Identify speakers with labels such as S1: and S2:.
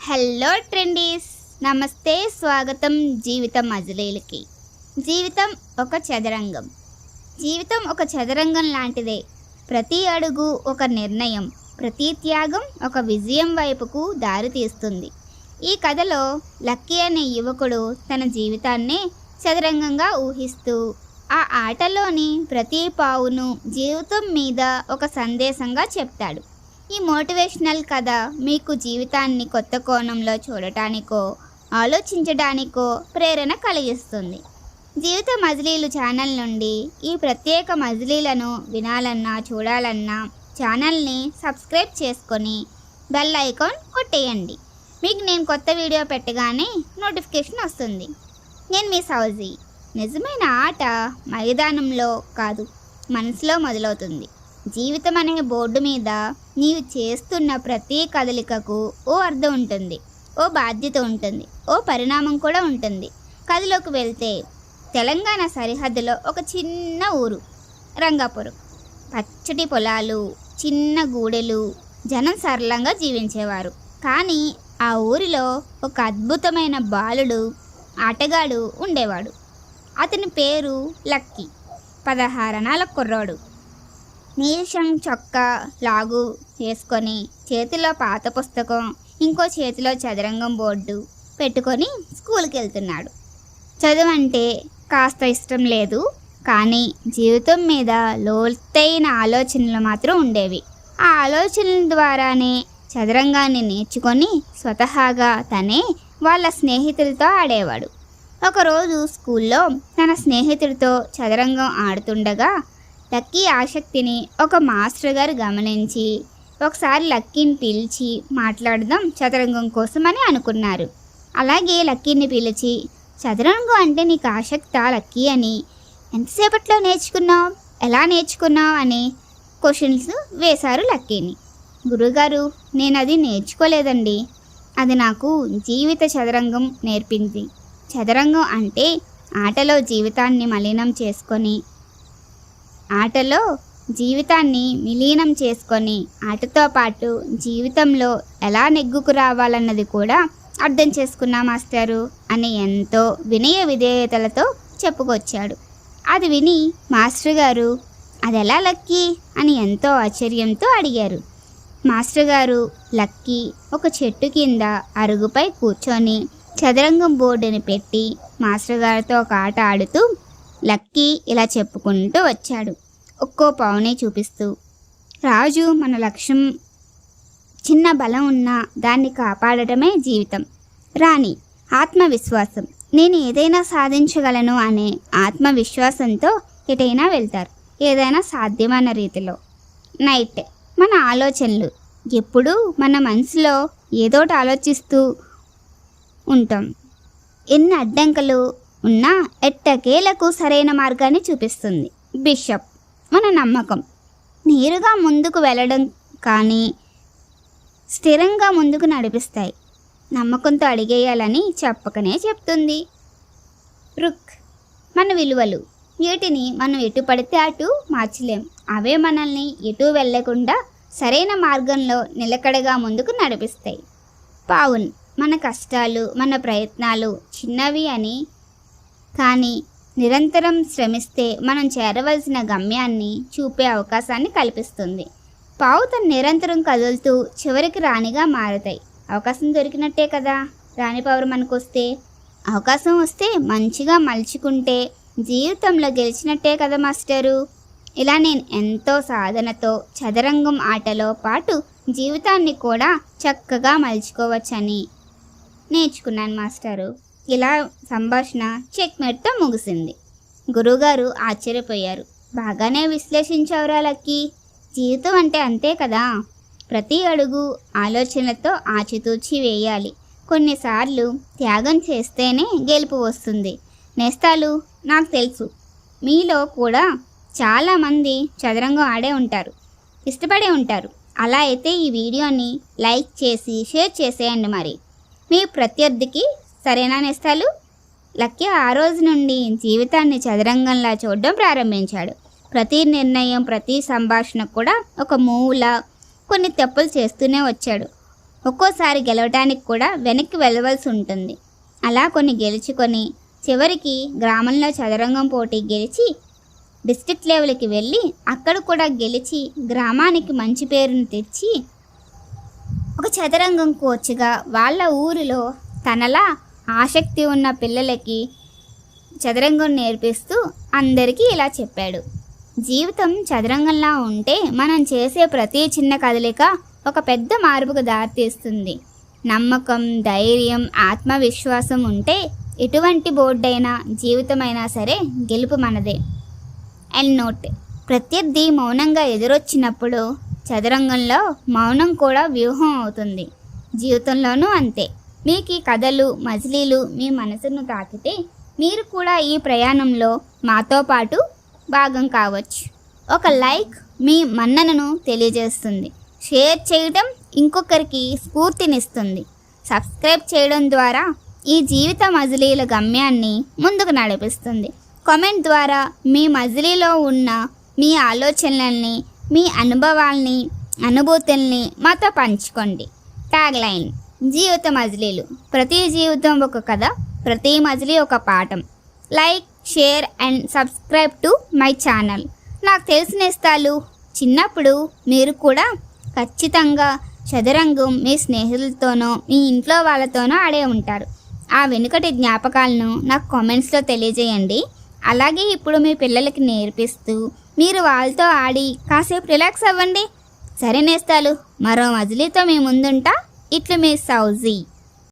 S1: Hello ట్రెండీస్, నమస్తే, స్వాగతం జీవితం మజిలీలకి. జీవితం ఒక చదరంగం. జీవితం ఒక చదరంగం లాంటిదే. ప్రతి అడుగు ఒక నిర్ణయం, ప్రతి త్యాగం ఒక విజయం వైపుకు దారి తీస్తుంది. ఈ కథలో లక్కీ అనే యువకుడు తన జీవితాన్నే చదరంగంగా ఊహిస్తూ ఆ ఆటలోని ప్రతి పావును జీవితం మీద ఒక సందేశంగా చెప్తాడు. ఈ మోటివేషనల్ కథ మీకు జీవితాన్ని కొత్త కోణంలో చూడటానికో ఆలోచించడానికో ప్రేరణ కలిగిస్తుంది. జీవిత మజిలీలు ఛానల్ నుండి ఈ ప్రత్యేక మజిలీలను వినాలన్నా చూడాలన్నా ఛానల్ని సబ్స్క్రైబ్ చేసుకొని బెల్ ఐకాన్ కొట్టేయండి. మీకు నేను కొత్త వీడియో పెట్టగానే నోటిఫికేషన్ వస్తుంది. నేను మీ సౌజీ. నిజమైన ఆట మైదానంలో కాదు, మనసులో మొదలవుతుంది. జీవితం అనే బోర్డు మీద నీవు చేస్తున్న ప్రతి కదలికకు ఓ అర్థం ఉంటుంది, ఓ బాధ్యత ఉంటుంది, ఓ పరిణామం కూడా ఉంటుంది. కథలోకి వెళ్తే తెలంగాణ సరిహద్దులో ఒక చిన్న ఊరు రంగాపురం. పచ్చటి పొలాలు, చిన్న గూడెలు, జనం సరళంగా జీవించేవారు. కానీ ఆ ఊరిలో ఒక అద్భుతమైన బాలుడు, ఆటగాడు ఉండేవాడు. అతని పేరు లక్కీ. 16 అణాల కుర్రాడు. నీలం చొక్కా లాగు వేసుకొని చేతిలో పాత పుస్తకం, ఇంకో చేతిలో చదరంగం బోర్డు పెట్టుకొని స్కూల్కి వెళ్తున్నాడు. చదువు అంటే కాస్త ఇష్టం లేదు, కానీ జీవితం మీద లోతైన ఆలోచనలు మాత్రం ఉండేవి. ఆ ఆలోచనల ద్వారానే చదరంగాన్ని నేర్చుకొని స్వతహాగా తనే వాళ్ళ స్నేహితులతో ఆడేవాడు. ఒకరోజు స్కూల్లో తన స్నేహితుడితో చదరంగం ఆడుతుండగా లక్కీ ఆసక్తిని ఒక మాస్టర్ గారు గమనించి ఒకసారి లక్కీని పిలిచి మాట్లాడదాం చదరంగం కోసం అని అనుకున్నారు. అలాగే లక్కీని పిలిచి, చదరంగం అంటే నీకు ఆసక్తా లక్కీ అని, ఎంతసేపట్లో నేర్చుకున్నావు, ఎలా నేర్చుకున్నావు అని క్వశ్చన్స్ వేశారు లక్కీని. గురుగారు, నేను అది నేర్చుకోలేదండి, అది నాకు జీవిత చదరంగం నేర్పింది. చదరంగం అంటే ఆటలో జీవితాన్ని మలినం చేసుకొని ఆటలో జీవితాన్ని విలీనం చేసుకొని ఆటతో పాటు జీవితంలో ఎలా నెగ్గుకు రావాలన్నది కూడా అర్థం చేసుకున్నా మాస్టారు అని ఎంతో వినయ విధేయతలతో చెప్పుకొచ్చాడు. అది విని మాస్టర్ గారు అది ఎలా లక్కీ అని ఎంతో ఆశ్చర్యంతో అడిగారు. మాస్టర్ గారు లక్కీ ఒక చెట్టు కింద అరుగుపై కూర్చొని చదరంగం బోర్డుని పెట్టి మాస్టర్ గారితో ఒక ఆట ఆడుతూ లక్కీ ఇలా చెప్పుకుంటూ వచ్చాడు, ఒక్కో పావుని చూపిస్తూ. రాజు మన లక్ష్యం చిన్న బలం ఉన్నా దాన్ని కాపాడటమే జీవితం. రాణి ఆత్మవిశ్వాసం, నేను ఏదైనా సాధించగలను అనే ఆత్మవిశ్వాసంతో ఎటైనా వెళ్తారు, ఏదైనా సాధ్యమైన రీతిలో. నైట్ మన ఆలోచనలు, ఎప్పుడూ మన మనసులో ఏదోటి ఆలోచిస్తూ ఉంటాం. ఎన్ని అడ్డంకులు ఉన్నా ఎట్టకేలకు సరైన మార్గాన్ని చూపిస్తుంది. బిషప్ మన నమ్మకం, నేరుగా ముందుకు వెళ్ళడం కానీ స్థిరంగా ముందుకు నడిపిస్తాయి. నమ్మకంతో అడిగేయాలని చెప్పకనే చెప్తుంది. రుక్ మన విలువలు, వీటిని మనం ఎటు పడితే అటు మార్చలేం, అవే మనల్ని ఎటు వెళ్ళకుండా సరైన మార్గంలో నిలకడగా ముందుకు నడిపిస్తాయి. పావున్ మన కష్టాలు, మన ప్రయత్నాలు చిన్నవి అని, కానీ నిరంతరం శ్రమిస్తే మనం చేరవలసిన గమ్యాన్ని చూపే అవకాశాన్ని కల్పిస్తుంది. పావు తన నిరంతరం కదులుతూ చివరికి రాణిగా మారుతాయి. అవకాశం దొరికినట్టే కదా. రాణి పవర్ మనకొస్తే, అవకాశం వస్తే మంచిగా మలుచుకుంటే జీవితంలో గెలిచినట్టే కదా మాస్టరు. ఇలా నేను ఎంతో సాధనతో చదరంగం ఆటలో పాటు జీవితాన్ని కూడా చక్కగా మలుచుకోవచ్చని నేర్చుకున్నాను మాస్టరు. ఇలా సంభాషణ చెక్మేట్తో ముగిసింది. గురువుగారు ఆశ్చర్యపోయారు. బాగానే విశ్లేషించవరా లక్కీ, జీవితం అంటే అంతే కదా, ప్రతి అడుగు ఆలోచనలతో ఆచితూచి వేయాలి. కొన్నిసార్లు త్యాగం చేస్తేనే గెలుపు వస్తుంది. నేస్తాలు, నాకు తెలుసు మీలో కూడా చాలామంది చదరంగం ఆడే ఉంటారు, ఇష్టపడే ఉంటారు. అలా అయితే ఈ వీడియోని లైక్ చేసి షేర్ చేసేయండి. మరి మీ ప్రత్యర్థికి సరేనా నేస్తాలు? లక్కీ ఆ రోజు నుండి జీవితాన్ని చదరంగంలా చూడడం ప్రారంభించాడు. ప్రతి నిర్ణయం, ప్రతి సంభాషణ కూడా ఒక మూల కొన్ని తప్పులు చేస్తూనే వచ్చాడు. ఒక్కోసారి గెలవడానికి కూడా వెనక్కి వెళ్ళవలసి ఉంటుంది. అలా కొన్ని గెలుచుకొని చివరికి గ్రామంలో చదరంగం పోటీ గెలిచి డిస్ట్రిక్ట్ లెవెల్కి వెళ్ళి అక్కడ కూడా గెలిచి గ్రామానికి మంచి పేరును తెచ్చి ఒక చదరంగం కోచ్గా వాళ్ళ ఊరిలో తనలా ఆసక్తి ఉన్న పిల్లలకి చదరంగం నేర్పిస్తూ అందరికీ ఇలా చెప్పాడు. జీవితం చదరంగంలా ఉంటే మనం చేసే ప్రతి చిన్న కదలిక ఒక పెద్ద మార్పుకు దారితీస్తుంది. నమ్మకం, ధైర్యం, ఆత్మవిశ్వాసం ఉంటే ఎటువంటి బోర్డైనా జీవితమైనా సరే గెలుపు మనదే. అండ్ నోట్, ప్రత్యర్థి మౌనంగా ఎదురొచ్చినప్పుడు చదరంగంలో మౌనం కూడా వ్యూహం అవుతుంది. జీవితంలోనూ అంతే. మీకు ఈ కథలు, మజిలీలు మీ మనసును తాకితే మీరు కూడా ఈ ప్రయాణంలో మాతో పాటు భాగం కావచ్చు. ఒక లైక్ మీ మన్ననను తెలియజేస్తుంది. షేర్ చేయడం ఇంకొకరికి స్ఫూర్తినిస్తుంది. సబ్స్క్రైబ్ చేయడం ద్వారా ఈ జీవిత మజిలీల గమ్యాన్ని ముందుకు నడిపిస్తుంది. కామెంట్ ద్వారా మీ మజిలీలో ఉన్న మీ ఆలోచనల్ని, మీ అనుభవాల్ని, అనుభూతుల్ని మాతో పంచుకోండి. ట్యాగ్ లైన్: జీవిత మజిలీలు. ప్రతి జీవితం ఒక కథ, ప్రతి మజిలీ ఒక పాఠం. Like, share and subscribe to my channel. నాకు తెలిసిన ఇస్తాలు, చిన్నప్పుడు మీరు కూడా ఖచ్చితంగా చదరంగం మీ స్నేహితులతోనో మీ ఇంట్లో వాళ్ళతోనో ఆడే ఉంటారు. ఆ వెనుకటి జ్ఞాపకాలను నాకు కామెంట్స్లో తెలియజేయండి. అలాగే ఇప్పుడు మీ పిల్లలకి నేర్పిస్తూ మీరు వాళ్ళతో ఆడి కాసేపు రిలాక్స్ అవ్వండి. సరే నేస్తాలు, మరో మజిలీతో మీ ముందుంటా. ఇట్లు మీ సౌజీ.